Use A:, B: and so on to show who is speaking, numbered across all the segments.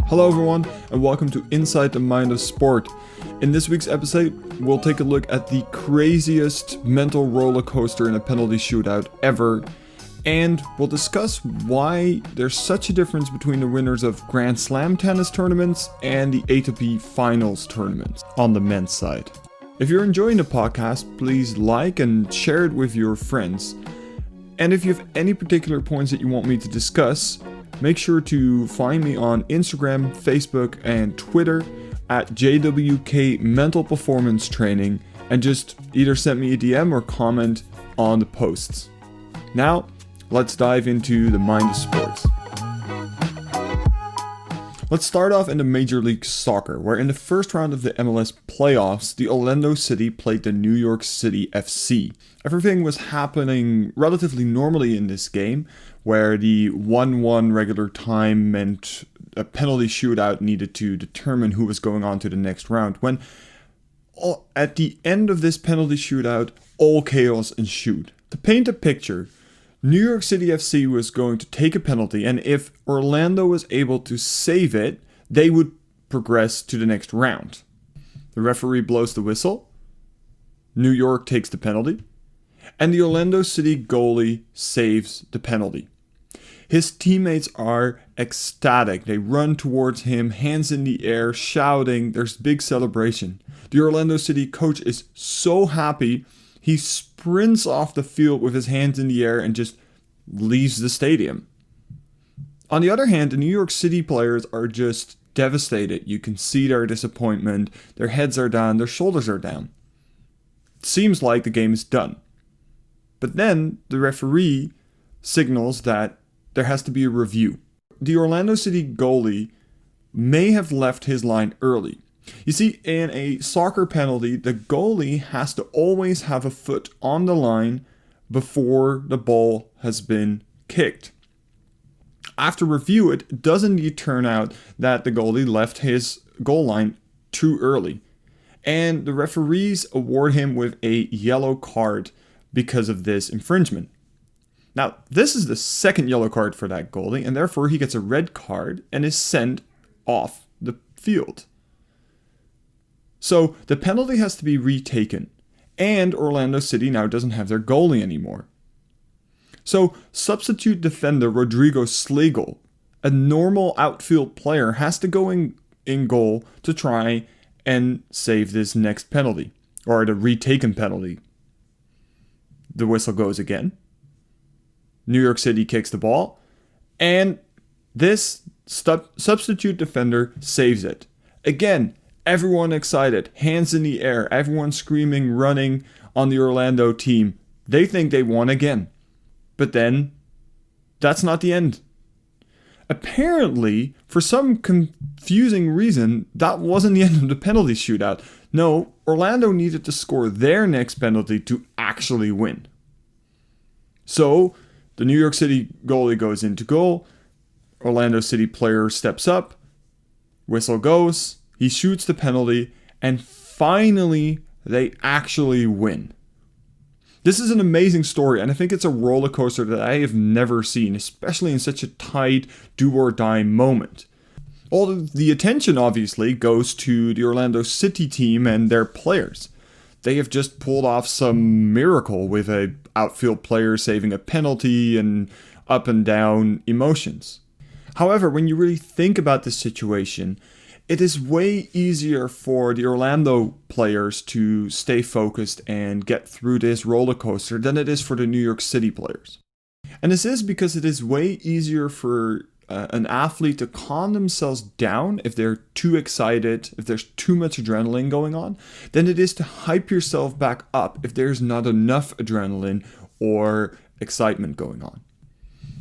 A: Hello everyone, and welcome to Inside the Mind of Sport. In this week's episode, we'll take a look at the craziest mental roller coaster in a penalty shootout ever, and we'll discuss why there's such a difference between the winners of Grand Slam tennis tournaments and the ATP Finals tournaments on the men's side. If you're enjoying the podcast, please like and share it with your friends. And if you have any particular points that you want me to discuss, make sure to find me on Instagram, Facebook, and Twitter at JWK Mental Performance Training, and just either send me a DM or comment on the posts. Now, let's dive into the mind of sports. Let's start off in the Major League Soccer, where in the first round of the MLS playoffs, the Orlando City played the New York City FC. Everything was happening relatively normally in this game, where the 1-1 regular time meant a penalty shootout needed to determine who was going on to the next round, when at the end of this penalty shootout, all chaos ensued. To paint a picture, New York City FC was going to take a penalty, and if Orlando was able to save it, they would progress to the next round. The referee blows the whistle, New York takes the penalty, and the Orlando City goalie saves the penalty. His teammates are ecstatic. They run towards him, hands in the air, shouting. There's big celebration. The Orlando City coach is so happy, he sprints off the field with his hands in the air and just leaves the stadium. On the other hand, the New York City players are just devastated. You can see their disappointment. Their heads are down, their shoulders are down. It seems like the game is done. But then the referee signals that there has to be a review. The Orlando City goalie may have left his line early. You see, in a soccer penalty, the goalie has to always have a foot on the line before the ball has been kicked. After review, it does indeed turn out that the goalie left his goal line too early, and the referees award him with a yellow card because of this infringement. Now, this is the second yellow card for that goalie, and therefore he gets a red card and is sent off the field. So the penalty has to be retaken, and Orlando City now doesn't have their goalie anymore. So substitute defender Rodrigo Slagle, a normal outfield player, has to go in goal to try and save this next penalty, or the retaken penalty. The whistle goes again. New York City kicks the ball, and this substitute defender saves it. Again, everyone excited, hands in the air, everyone screaming, running on the Orlando team. They think they won again. But then, that's not the end. Apparently, for some confusing reason, that wasn't the end of the penalty shootout. No, Orlando needed to score their next penalty to actually win. So, the New York City goalie goes into goal, Orlando City player steps up, whistle goes, he shoots the penalty, and finally, they actually win. This is an amazing story, and I think it's a roller coaster that I have never seen, especially in such a tight, do-or-die moment. All of the attention, obviously, goes to the Orlando City team and their players. They have just pulled off some miracle with an outfield player saving a penalty and up and down emotions. However, when you really think about this situation, it is way easier for the Orlando players to stay focused and get through this roller coaster than it is for the New York City players. And this is because it is way easier for an athlete to calm themselves down if they're too excited, if there's too much adrenaline going on, than it is to hype yourself back up if there's not enough adrenaline or excitement going on.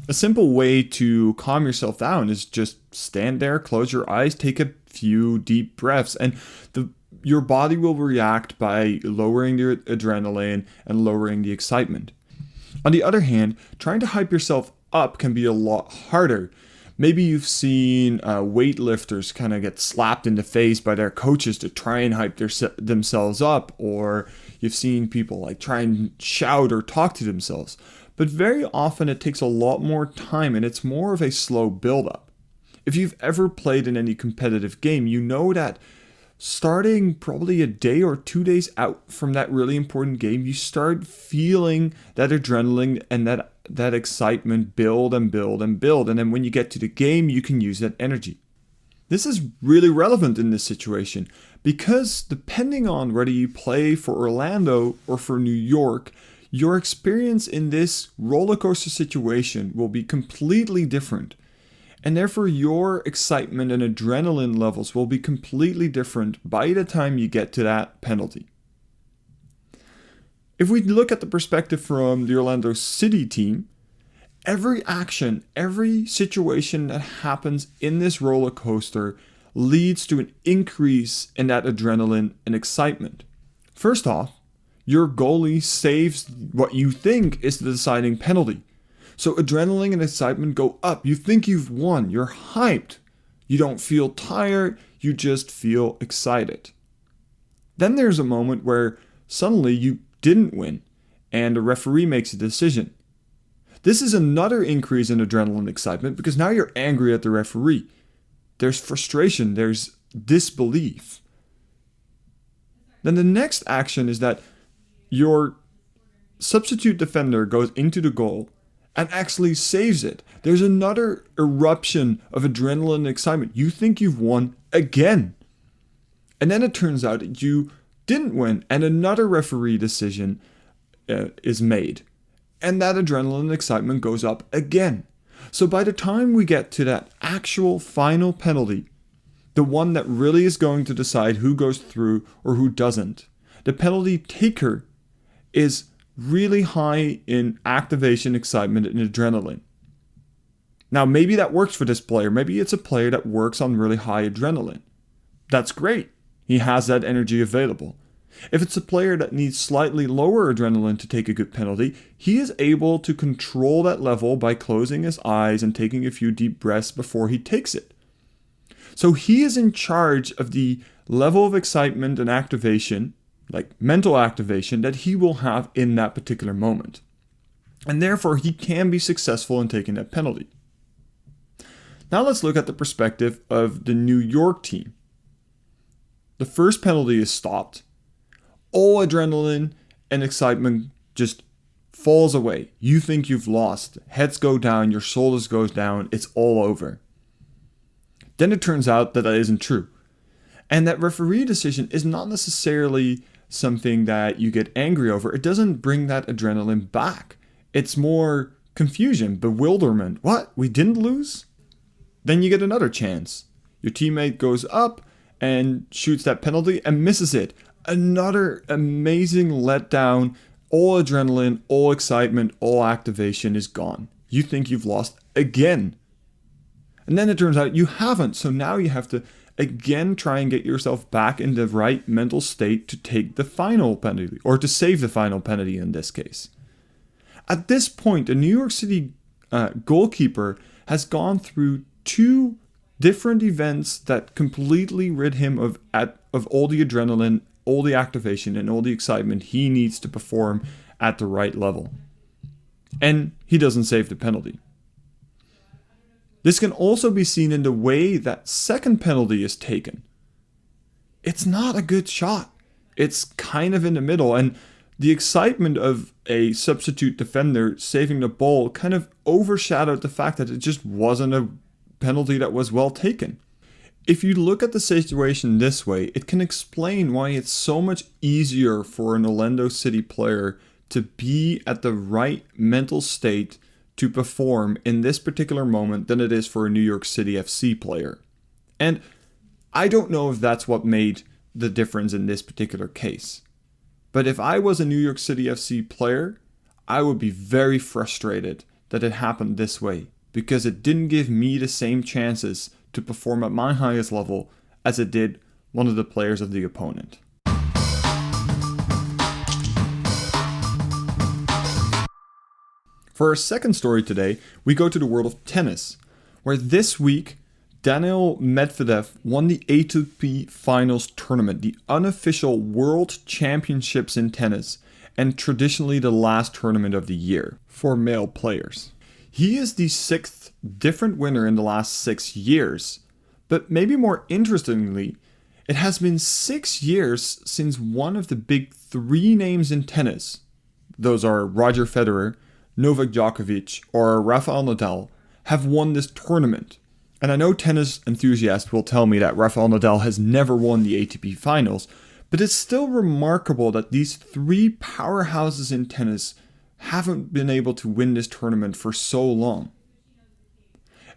A: A simple way to calm yourself down is just stand there, close your eyes, take a few deep breaths, and your body will react by lowering the adrenaline and lowering the excitement. On the other hand, trying to hype yourself up can be a lot harder. Maybe you've seen weightlifters kind of get slapped in the face by their coaches to try and hype themselves up, or you've seen people like try and shout or talk to themselves. But very often it takes a lot more time and it's more of a slow build-up. If you've ever played in any competitive game, you know that starting probably a day or 2 days out from that really important game, you start feeling that adrenaline and that excitement build and build and build. And then when you get to the game, you can use that energy. This is really relevant in this situation because depending on whether you play for Orlando or for New York, your experience in this roller coaster situation will be completely different. And therefore your excitement and adrenaline levels will be completely different by the time you get to that penalty. If we look at the perspective from the Orlando City team, every action, every situation that happens in this roller coaster leads to an increase in that adrenaline and excitement. First off, your goalie saves what you think is the deciding penalty. So adrenaline and excitement go up. You think you've won. You're hyped. You don't feel tired. You just feel excited. Then there's a moment where suddenly you didn't win and the referee makes a decision. This is another increase in adrenaline and excitement because now you're angry at the referee. There's frustration. There's disbelief. Then the next action is that your substitute defender goes into the goal and actually saves it. There's another eruption of adrenaline and excitement. You think you've won again. And then it turns out that you didn't win and another referee decision is made. And that adrenaline and excitement goes up again. So by the time we get to that actual final penalty, the one that really is going to decide who goes through or who doesn't, the penalty taker is really high in activation, excitement, and adrenaline. Now, maybe that works for this player. Maybe it's a player that works on really high adrenaline. That's great. He has that energy available. If it's a player that needs slightly lower adrenaline to take a good penalty, he is able to control that level by closing his eyes and taking a few deep breaths before he takes it. So he is in charge of the level of excitement and activation, like mental activation, that he will have in that particular moment. And therefore, he can be successful in taking that penalty. Now let's look at the perspective of the New York team. The first penalty is stopped. All adrenaline and excitement just falls away. You think you've lost. Heads go down, your shoulders goes down, it's all over. Then it turns out that isn't true. And that referee decision is not necessarily something that you get angry over. It doesn't bring that adrenaline back. It's more confusion, bewilderment. What? We didn't lose? Then you get another chance. Your teammate goes up and shoots that penalty and misses it. Another amazing letdown. All adrenaline, all excitement, all activation is gone. You think you've lost again. And then it turns out you haven't. So now you have to again try and get yourself back in the right mental state to take the final penalty, or to save the final penalty in this case. At this point, the New York City goalkeeper has gone through 2 different events that completely rid him of all the adrenaline, all the activation, and all the excitement he needs to perform at the right level. And he doesn't save the penalty. This can also be seen in the way that second penalty is taken. It's not a good shot. It's kind of in the middle, and the excitement of a substitute defender saving the ball kind of overshadowed the fact that it just wasn't a penalty that was well taken. If you look at the situation this way, it can explain why it's so much easier for an Orlando City player to be at the right mental state to perform in this particular moment than it is for a New York City FC player. And I don't know if that's what made the difference in this particular case. But if I was a New York City FC player, I would be very frustrated that it happened this way, because it didn't give me the same chances to perform at my highest level as it did one of the players of the opponent. For our second story today, we go to the world of tennis, where this week, Daniil Medvedev won the ATP Finals tournament, the unofficial world championships in tennis, and traditionally the last tournament of the year for male players. He is the sixth different winner in the last 6 years. But maybe more interestingly, it has been 6 years since one of the big three names in tennis, those are Roger Federer, Novak Djokovic, or Rafael Nadal, have won this tournament. And I know tennis enthusiasts will tell me that Rafael Nadal has never won the ATP finals, but it's still remarkable that these three powerhouses in tennis haven't been able to win this tournament for so long.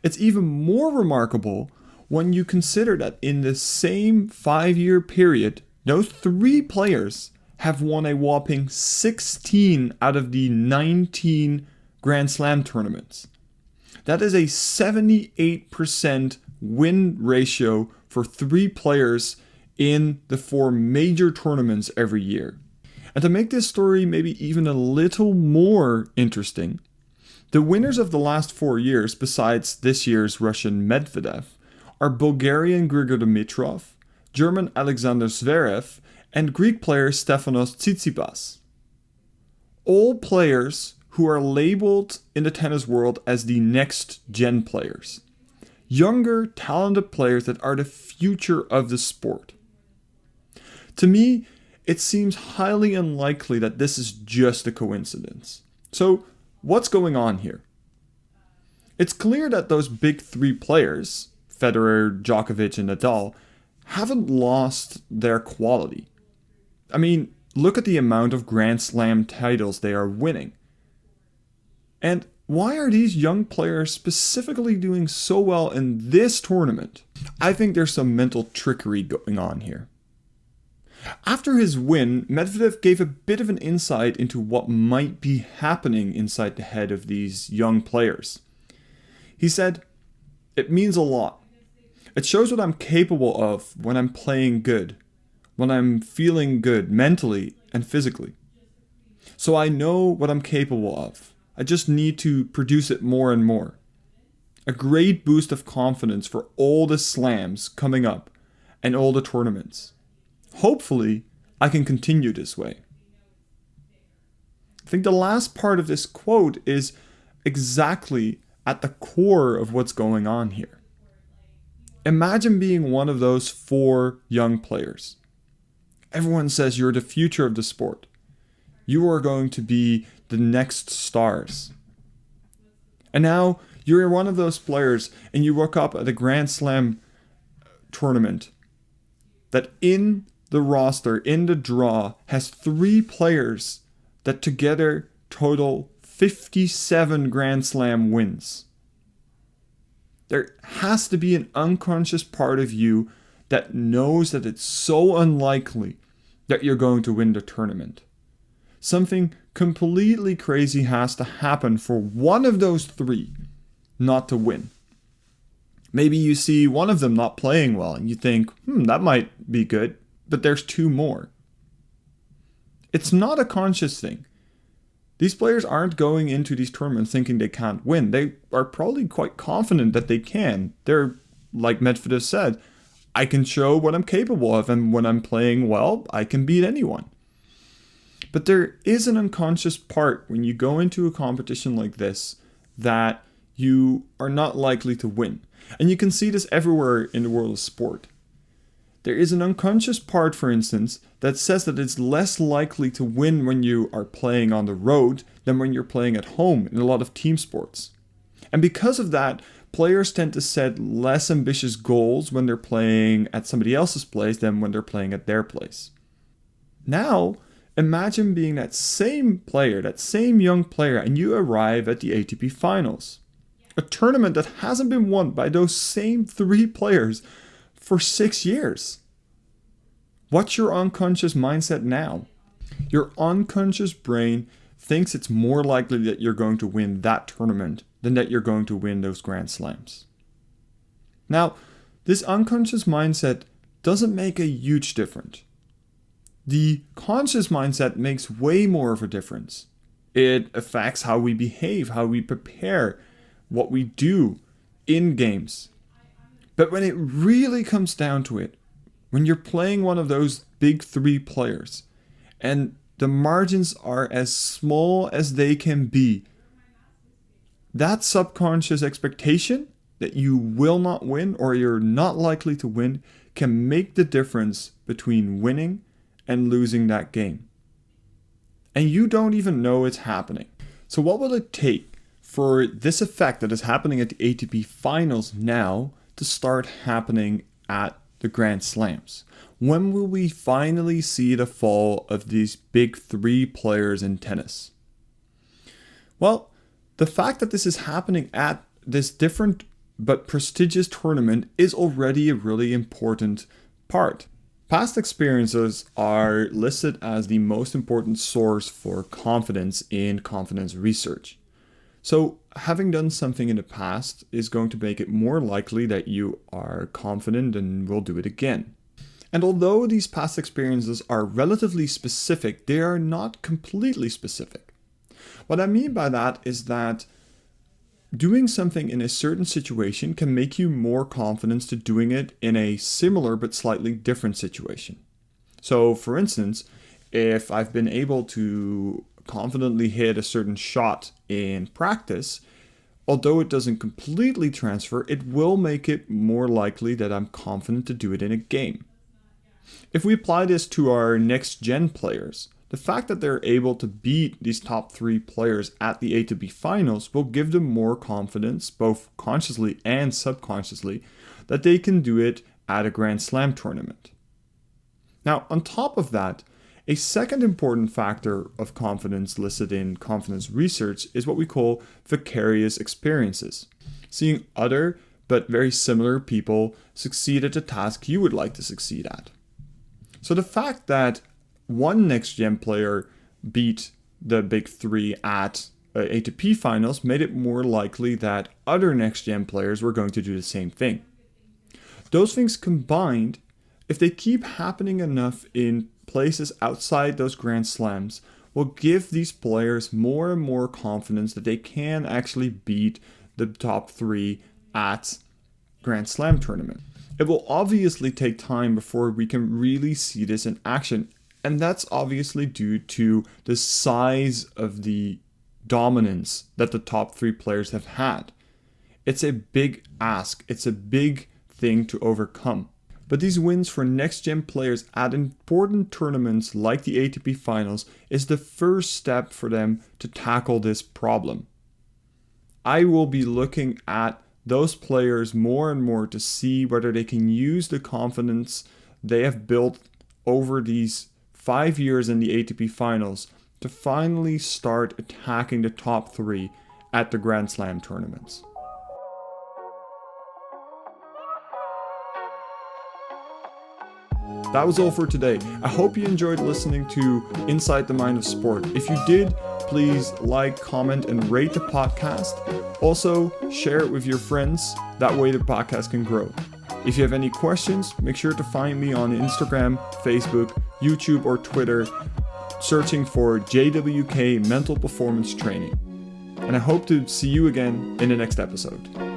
A: It's even more remarkable when you consider that in the same 5-year period, those three players have won a whopping 16 out of the 19 Grand Slam tournaments. That is a 78% win ratio for three players in the four major tournaments every year. And to make this story maybe even a little more interesting, the winners of the last 4 years, besides this year's Russian Medvedev, are Bulgarian Grigor Dimitrov, German Alexander Zverev, and Greek player Stefanos Tsitsipas. All players who are labeled in the tennis world as the next gen players. Younger, talented players that are the future of the sport. To me, it seems highly unlikely that this is just a coincidence. So, what's going on here? It's clear that those big three players, Federer, Djokovic, and Nadal, haven't lost their quality. I mean, look at the amount of Grand Slam titles they are winning. And why are these young players specifically doing so well in this tournament? I think there's some mental trickery going on here. After his win, Medvedev gave a bit of an insight into what might be happening inside the head of these young players. He said, "It means a lot. It shows what I'm capable of when I'm playing good, when I'm feeling good mentally and physically. So I know what I'm capable of. I just need to produce it more and more. A great boost of confidence for all the slams coming up and all the tournaments. Hopefully, I can continue this way." I think the last part of this quote is exactly at the core of what's going on here. Imagine being one of those four young players. Everyone says you're the future of the sport. You are going to be the next stars. And now you're one of those players and you look up at a Grand Slam tournament that in the roster, in the draw, has three players that together total 57 Grand Slam wins. There has to be an unconscious part of you that knows that it's so unlikely that you're going to win the tournament. Something completely crazy has to happen for one of those three not to win. Maybe you see one of them not playing well and you think, that might be good, but there's two more. It's not a conscious thing. These players aren't going into these tournaments thinking they can't win. They are probably quite confident that they can. They're, like Medvedev said, I can show what I'm capable of, and when I'm playing well, I can beat anyone. But there is an unconscious part when you go into a competition like this that you are not likely to win. And you can see this everywhere in the world of sport. There is an unconscious part, for instance, that says that it's less likely to win when you are playing on the road than when you're playing at home in a lot of team sports. And because of that, players tend to set less ambitious goals when they're playing at somebody else's place than when they're playing at their place. Now, imagine being that same player, that same young player, and you arrive at the ATP Finals. A tournament that hasn't been won by those same three players for 6 years. What's your unconscious mindset now? Your unconscious brain thinks it's more likely that you're going to win that tournament than that you're going to win those Grand Slams. Now, this unconscious mindset doesn't make a huge difference. The conscious mindset makes way more of a difference. It affects how we behave, how we prepare, what we do in games. But when it really comes down to it, when you're playing one of those big three players, and the margins are as small as they can be, that subconscious expectation that you will not win or you're not likely to win can make the difference between winning and losing that game. And you don't even know it's happening. So what will it take for this effect that is happening at the ATP finals now to start happening at the Grand Slams? When will we finally see the fall of these big three players in tennis? Well, the fact that this is happening at this different but prestigious tournament is already a really important part. Past experiences are listed as the most important source for confidence in confidence research. So having done something in the past is going to make it more likely that you are confident and will do it again. And although these past experiences are relatively specific, they are not completely specific. What I mean by that is that doing something in a certain situation can make you more confident to doing it in a similar but slightly different situation. So for instance, if I've been able to confidently hit a certain shot in practice, although it doesn't completely transfer, it will make it more likely that I'm confident to do it in a game. If we apply this to our next gen players, the fact that they're able to beat these top three players at the ATP finals will give them more confidence, both consciously and subconsciously, that they can do it at a Grand Slam tournament. Now, on top of that, a second important factor of confidence listed in confidence research is what we call vicarious experiences. Seeing other but very similar people succeed at a task you would like to succeed at. So the fact that one next-gen player beat the big three at ATP finals made it more likely that other next-gen players were going to do the same thing. Those things combined, if they keep happening enough in places outside those Grand Slams, will give these players more and more confidence that they can actually beat the top three at Grand Slam tournament. It will obviously take time before we can really see this in action. And that's obviously due to the size of the dominance that the top three players have had. It's a big ask. It's a big thing to overcome. But these wins for next-gen players at important tournaments like the ATP Finals is the first step for them to tackle this problem. I will be looking at those players more and more to see whether they can use the confidence they have built over these 5 years in the ATP Finals to finally start attacking the top three at the Grand Slam tournaments. That was all for today. I hope you enjoyed listening to Inside the Mind of Sport. If you did, please like, comment, and rate the podcast. Also, share it with your friends. That way the podcast can grow. If you have any questions, make sure to find me on Instagram, Facebook, YouTube, or Twitter, searching for JWK Mental Performance Training. And I hope to see you again in the next episode.